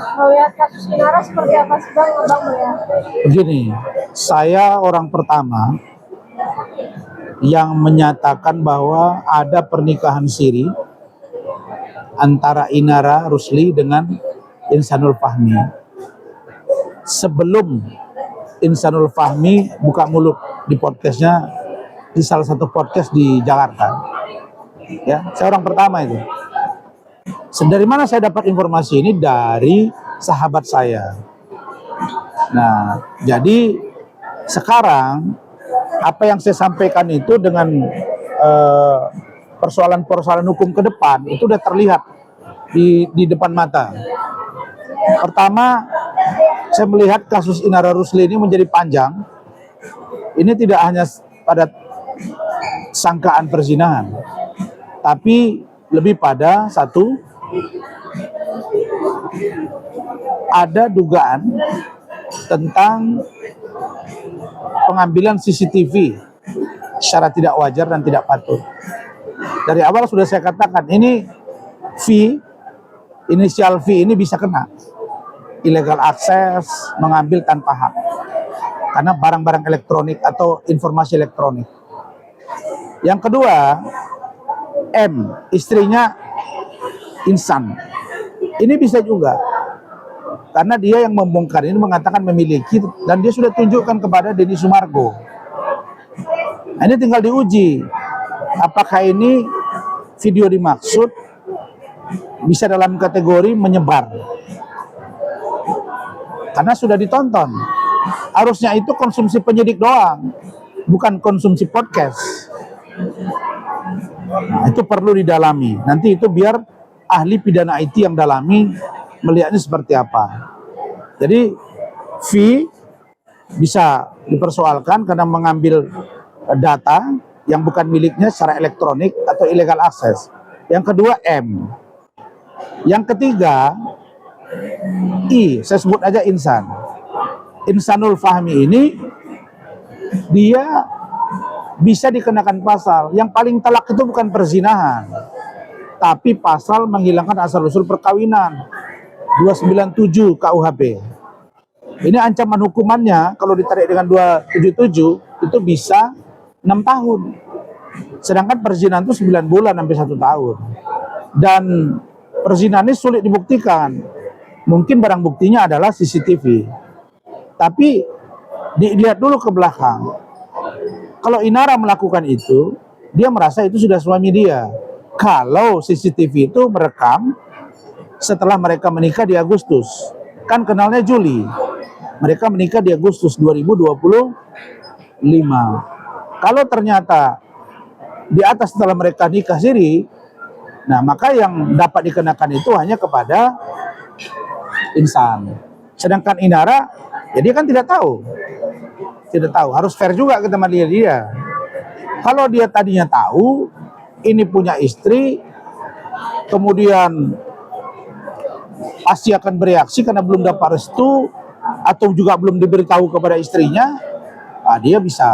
Melihat kasus Inara seperti apa sih Bang, Abang melihat? Begini, saya orang pertama yang menyatakan bahwa ada pernikahan siri antara Inara Rusli dengan Insanul Fahmi. Sebelum Insanul Fahmi buka mulut di podcastnya, di salah satu podcast di Jakarta, ya, saya orang pertama itu. Dari mana saya dapat informasi ini? Dari sahabat saya. Nah, jadi sekarang apa yang saya sampaikan itu dengan persoalan-persoalan hukum ke depan itu udah terlihat di depan mata. Pertama, saya melihat kasus Inara Rusli ini menjadi panjang. Ini tidak hanya pada sangkaan perzinahan, tapi lebih pada satu, ada dugaan tentang pengambilan CCTV secara tidak wajar dan tidak patut. Dari awal sudah saya katakan, ini inisial V ini bisa kena illegal akses, mengambil tanpa hak, karena barang-barang elektronik atau informasi elektronik. Yang kedua, M, istrinya Insan, ini bisa juga karena dia yang membongkar ini mengatakan memiliki, dan dia sudah tunjukkan kepada Deddy Sumargo. Nah, ini tinggal diuji apakah ini video dimaksud bisa dalam kategori menyebar, karena sudah ditonton. Harusnya itu konsumsi penyidik doang, bukan konsumsi podcast. Nah, itu perlu didalami. Nanti itu biar ahli pidana IT yang dalami melihatnya seperti apa. Jadi V bisa dipersoalkan karena mengambil data yang bukan miliknya secara elektronik atau illegal access. Yang kedua M. Yang ketiga I, saya sebut aja Insan. Insanul Fahmi ini dia bisa dikenakan pasal. Yang paling telak itu bukan perzinahan, tapi pasal menghilangkan asal-usul perkawinan 297 KUHP. Ini ancaman hukumannya kalau ditarik dengan 277 itu bisa 6 tahun. Sedangkan perzinahan itu 9 bulan sampai 1 tahun. Dan perzinahan ini sulit dibuktikan. Mungkin barang buktinya adalah CCTV. Tapi dilihat dulu ke belakang. Kalau Inara melakukan itu, dia merasa itu sudah suami dia. Kalau CCTV itu merekam setelah mereka menikah di Agustus, kan kenalnya Juli, mereka menikah di Agustus 2025. Kalau ternyata di atas setelah mereka nikah siri, nah maka yang dapat dikenakan itu hanya kepada Insan. Sedangkan Inara, jadi kan tidak tahu, harus fair juga kita melihat dia. Kalau dia tadinya tahu ini punya istri, kemudian pasti akan bereaksi karena belum dapat restu atau juga belum diberitahu kepada istrinya, dia bisa.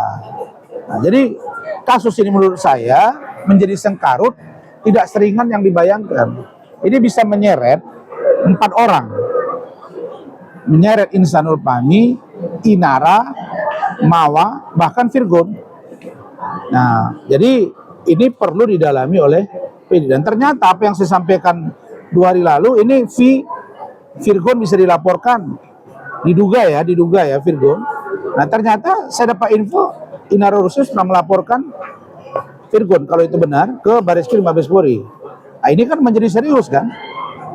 Nah, jadi kasus ini menurut saya menjadi sengkarut tidak seringan yang dibayangkan. Ini bisa menyeret 4 orang, menyeret Insanul Fahmi, Inara, Mawa, bahkan Virgon. Nah, jadi ini perlu didalami oleh PD. Dan ternyata apa yang saya sampaikan 2 hari lalu, ini Virgon bisa dilaporkan, diduga ya Virgon. Nah, ternyata saya dapat info Inara Rusli pernah melaporkan Virgon, kalau itu benar, ke Bareskrim Mabes Polri. Nah, ini kan menjadi serius kan.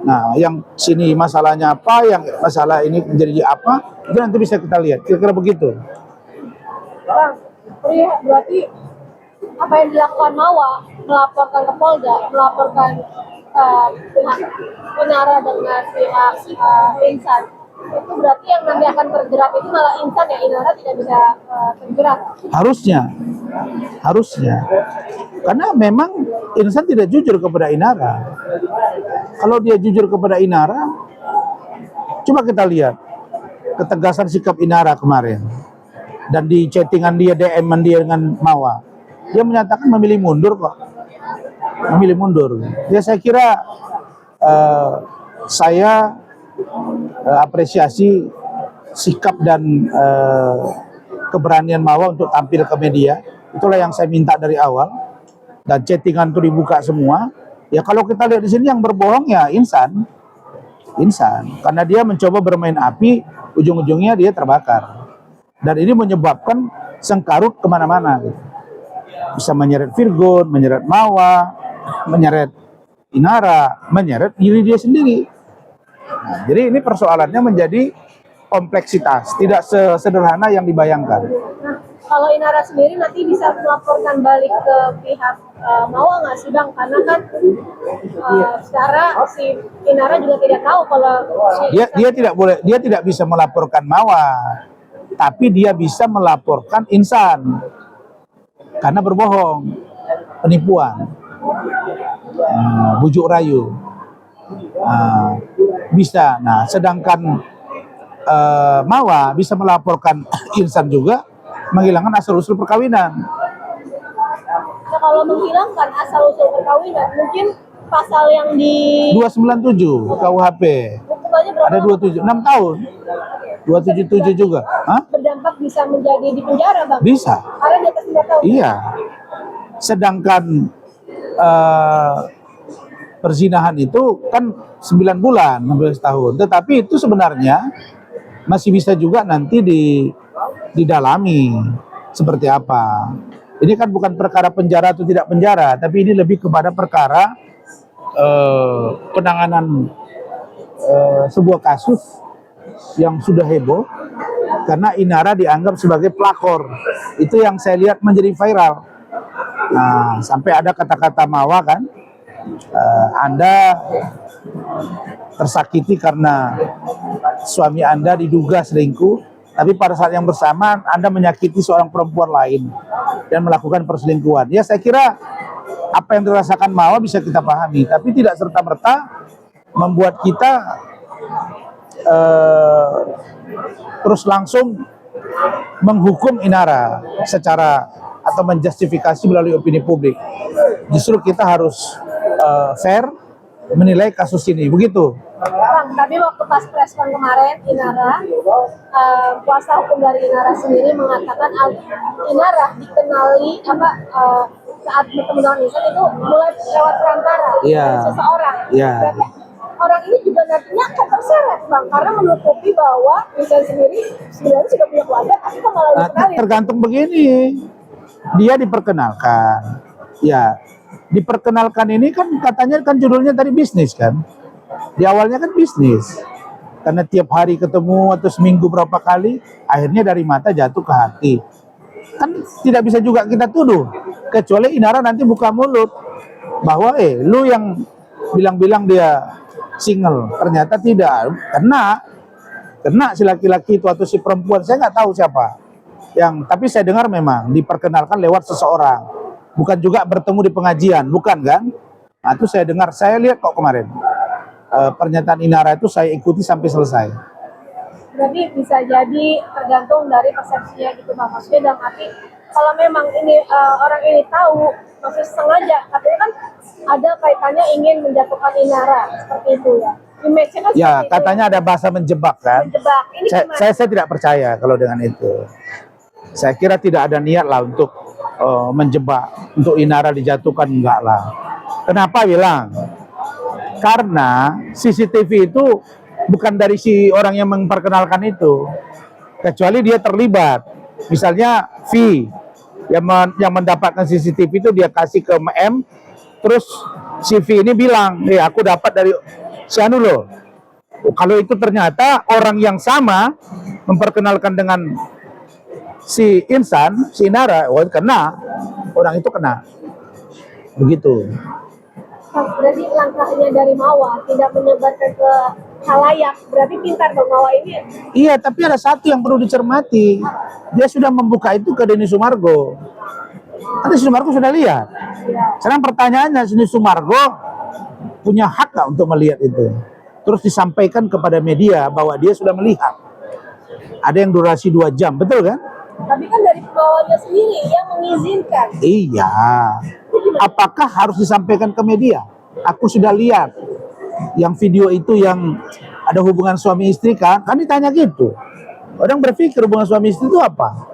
Nah, yang sini masalahnya apa, yang masalah ini menjadi apa, itu nanti bisa kita lihat. Kira-kira begitu. Bang, berarti apa yang dilakukan Mawa, melaporkan ke Polda, melaporkan pihak Inara dengan pihak Insan, itu berarti yang nanti akan bergerak itu malah Insan ya, Inara tidak bisa bergerak. Harusnya karena memang Insan tidak jujur kepada Inara. Kalau dia jujur kepada Inara, coba kita lihat ketegasan sikap Inara kemarin, dan di chattingan dia, DM-an dia dengan Mawa, dia menyatakan memilih mundur kok. Ya, saya kira saya apresiasi sikap dan keberanian Mawa untuk tampil ke media. Itulah yang saya minta dari awal. Dan chattingan itu dibuka semua. Ya kalau kita lihat di sini yang berbohong ya insan, karena dia mencoba bermain api, ujung-ujungnya dia terbakar. Dan ini menyebabkan sengkarut kemana-mana. Gitu. Bisa menyeret Virgon, menyeret Mawa, menyeret Inara, menyeret diri dia sendiri. Nah, jadi ini persoalannya menjadi kompleksitas, tidak sesederhana yang dibayangkan. Nah, kalau Inara sendiri nanti bisa melaporkan balik ke pihak Mawa nggak sih Bang? Karena kan secara si Inara juga tidak tahu kalau dia tidak bisa melaporkan Mawa, tapi dia bisa melaporkan Insan karena berbohong, penipuan, bujuk rayu, bisa. Nah, sedangkan Mawa bisa melaporkan Insan juga menghilangkan asal-usul perkawinan. Nah, kalau menghilangkan asal-usul perkawinan, mungkin pasal yang di 297 KUHP. hukumannya berapa? Ada 27, 6 tahun. 277 juga. Hah? Berdampak bisa menjadi di penjara, Bang? Bisa. Karena di atas 9 tahun. Iya. Sedangkan perzinahan itu kan 9 bulan, 16 tahun. Tetapi itu sebenarnya masih bisa juga nanti didalami seperti apa. Ini kan bukan perkara penjara atau tidak penjara, tapi ini lebih kepada perkara penanganan sebuah kasus yang sudah heboh karena Inara dianggap sebagai pelakor. Itu yang saya lihat menjadi viral. Nah, sampai ada kata-kata Mawa kan, Anda tersakiti karena suami Anda diduga selingkuh, tapi pada saat yang bersamaan Anda menyakiti seorang perempuan lain dan melakukan perselingkuhan. Ya, saya kira apa yang dirasakan Mawa bisa kita pahami, tapi tidak serta-merta membuat kita terus langsung menghukum Inara secara atau menjustifikasi melalui opini publik. Justru kita harus fair menilai kasus ini, begitu. Bang, tapi waktu pas press con kemarin, Inara, kuasa hukum dari Inara sendiri mengatakan Inara dikenali saat bertemu dengan Insan itu mulai lewat perantara seseorang. Berarti orang ini juga nantinya akan terseret, Bang, karena menutupi bahwa Insan sendiri sebenarnya sudah punya keluarga, tapi kok malah dikenali. Tergantung begini, dia diperkenalkan, ya. Diperkenalkan ini kan katanya kan judulnya tadi bisnis kan. Di awalnya kan bisnis. Karena tiap hari ketemu atau seminggu berapa kali, akhirnya dari mata jatuh ke hati. Kan tidak bisa juga kita tuduh. Kecuali Inara nanti buka mulut bahwa lu yang bilang-bilang dia single, ternyata tidak. Kena si laki-laki itu atau si perempuan, saya nggak tahu siapa. Tapi saya dengar memang diperkenalkan lewat seseorang. Bukan juga bertemu di pengajian, bukan kan? Nah, itu saya dengar, saya lihat kok kemarin. Pernyataan Inara itu saya ikuti sampai selesai. Berarti bisa jadi tergantung dari persepsinya gitu Bang. Maksudnya dalam arti kalau memang ini orang ini tahu, maksudnya sengaja, katanya kan ada kaitannya ingin menjatuhkan Inara seperti itu ya. Image-nya kan ya, katanya itu. Ada bahasa menjebak kan? Menjebak. Ini saya tidak percaya kalau dengan itu. Saya kira tidak ada niat lah untuk menjebak, untuk Inara dijatuhkan, enggak lah. Kenapa bilang? Karena CCTV itu bukan dari si orang yang memperkenalkan itu, kecuali dia terlibat. Misalnya V yang mendapatkan CCTV itu dia kasih ke M, terus si V ini bilang, aku dapat dari si anu loh. Kalau itu ternyata orang yang sama memperkenalkan dengan si Insan, si Inara, kena, orang itu kena, begitu. Berarti langkahnya dari Mawa tidak menyebarkan ke halayak, berarti pintar dong Mawa ini. Iya, tapi ada satu yang perlu dicermati, dia sudah membuka itu ke Denny Sumargo. Denny Sumargo sudah lihat. Sekarang pertanyaannya, Denny Sumargo punya hak nggak untuk melihat itu? Terus disampaikan kepada media bahwa dia sudah melihat. Ada yang durasi 2 jam, betul kan? Tapi kan dari Mawanya sendiri yang mengizinkan. Iya. Apakah harus disampaikan ke media? Aku sudah lihat yang video itu yang ada hubungan suami istri kan ditanya gitu. Orang berpikir hubungan suami istri itu apa?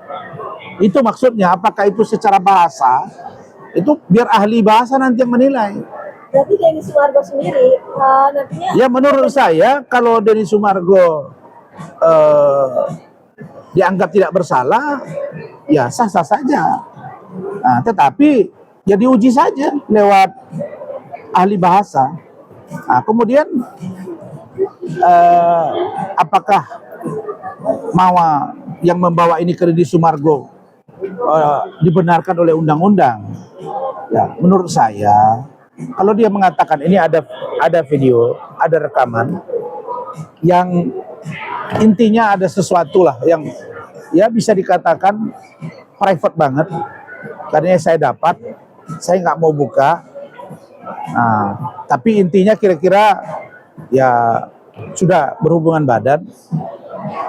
Itu maksudnya, apakah itu secara bahasa? Itu biar ahli bahasa nanti yang menilai. Berarti Denny Sumargo sendiri nantinya Ya menurut saya kalau Denny Sumargo dianggap tidak bersalah, ya sah-sah saja. Nah, tetapi ya diuji saja lewat ahli bahasa. Nah, kemudian apakah Mawa yang membawa ini ke Denny Sumargo dibenarkan oleh undang-undang? Ya, menurut saya kalau dia mengatakan ini ada video, ada rekaman yang intinya ada sesuatu lah yang ya bisa dikatakan private banget, karena saya dapat, saya nggak mau buka. Nah, tapi intinya kira-kira ya sudah berhubungan badan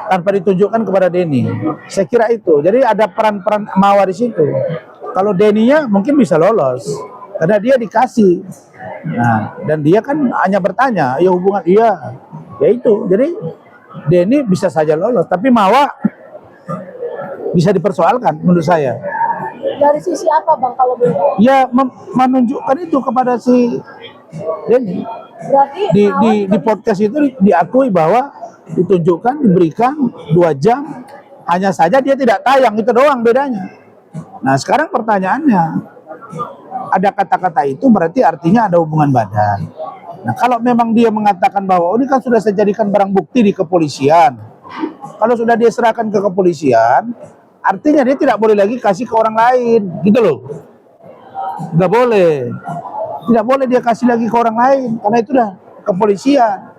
tanpa ditunjukkan kepada Denny. Saya kira itu. Jadi ada peran-peran Mawa di situ. Kalau Denny-nya mungkin bisa lolos karena dia dikasih. Nah, dan dia kan hanya bertanya, ya hubungan iya, ya itu. Jadi Denny bisa saja lolos, tapi Mawa bisa dipersoalkan menurut saya. dari sisi apa Bang kalau boleh? Ya menunjukkan itu kepada si Denny. Berarti Di podcast itu diakui bahwa ditunjukkan, diberikan 2 jam, hanya saja dia tidak tayang, itu doang bedanya. Nah sekarang pertanyaannya, ada kata-kata itu berarti artinya ada hubungan badan. Nah kalau memang dia mengatakan bahwa ini kan sudah saya jadikan barang bukti di kepolisian, kalau sudah dia serahkan ke kepolisian, artinya dia tidak boleh lagi kasih ke orang lain, gitu loh. Nggak boleh. Tidak boleh dia kasih lagi ke orang lain, karena itu dah kepolisian.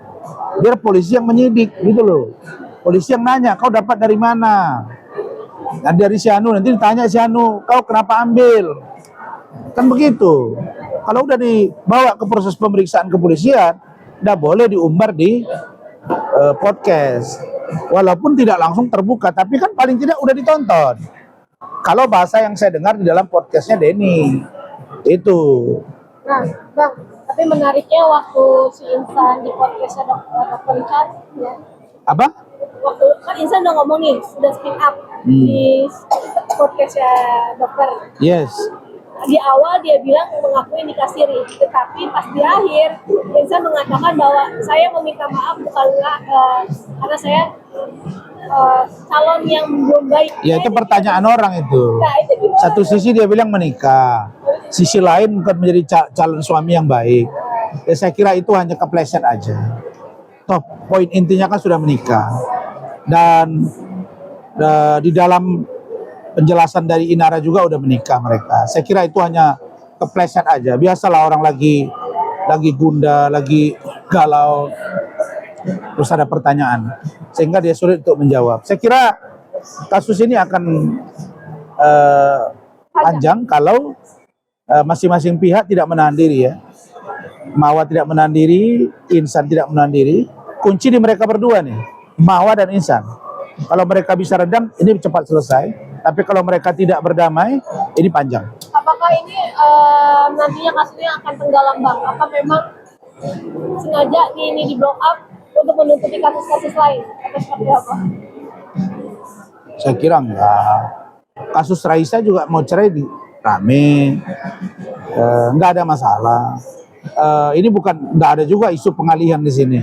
Biar polisi yang menyidik, gitu loh. Polisi yang nanya, kau dapat dari mana? Nah, dari si Anu, nanti ditanya si Anu, kau kenapa ambil? Kan begitu. Kalau udah dibawa ke proses pemeriksaan kepolisian, tidak boleh diumbar di podcast. Walaupun tidak langsung terbuka, tapi kan paling tidak udah ditonton. Kalau bahasa yang saya dengar di dalam podcastnya Denny, itu. Nah, Bang, tapi menariknya waktu si Insan di podcastnya Dr. Richard, ya, Apa? waktu kan Insan udah ngomong nih, sudah speak up di podcastnya dokter. Yes. Di awal dia bilang mengakui nikah siri, tetapi pas di akhir Insan mengatakan bahwa saya meminta maaf bukanlah karena saya calon yang belum baik. Ya itu pertanyaan orang itu. Nah, itu gimana? Satu sisi dia bilang menikah, sisi lain bukan menjadi calon suami yang baik. Ya saya kira itu hanya kepleset aja. Toh poin intinya kan sudah menikah. Dan di dalam penjelasan dari Inara juga udah menikah mereka. Saya kira itu hanya kepleset aja. Biasalah orang lagi gundah, lagi galau, terus ada pertanyaan sehingga dia sulit untuk menjawab. Saya kira kasus ini akan panjang kalau masing-masing pihak tidak menahan diri ya. Mawa tidak menahan diri, Insan tidak menahan diri. Kunci di mereka berdua nih, Mawa dan Insan. Kalau mereka bisa redam, ini cepat selesai. Tapi kalau mereka tidak berdamai, ini panjang. Apakah ini nantinya kasusnya akan tenggelam Bang? Apa memang sengaja ini di blow up untuk menutupi kasus-kasus lain? Atau seperti apa? Saya kira enggak. Kasus Raisa juga mau cerai rame, enggak ada masalah. Ini bukan, enggak ada juga isu pengalihan di sini.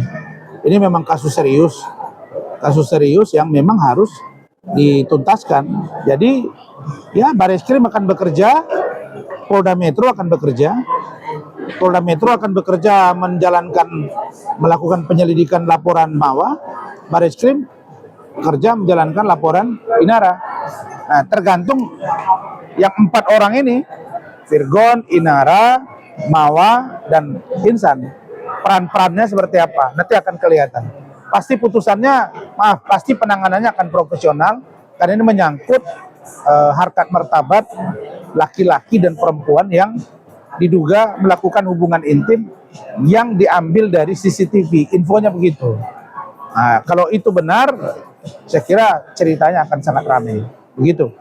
Ini memang kasus serius yang memang harus dituntaskan. Jadi ya Bareskrim akan bekerja, Polda Metro akan bekerja melakukan penyelidikan laporan Mawa, Bareskrim bekerja menjalankan laporan Inara. Nah tergantung yang 4 orang ini, Virgon, Inara, Mawa, dan Insan, peran-perannya seperti apa nanti akan kelihatan. Pasti pasti penanganannya akan profesional karena ini menyangkut harkat martabat laki-laki dan perempuan yang diduga melakukan hubungan intim yang diambil dari CCTV. Infonya begitu. Nah, kalau itu benar, saya kira ceritanya akan sangat ramai. Begitu.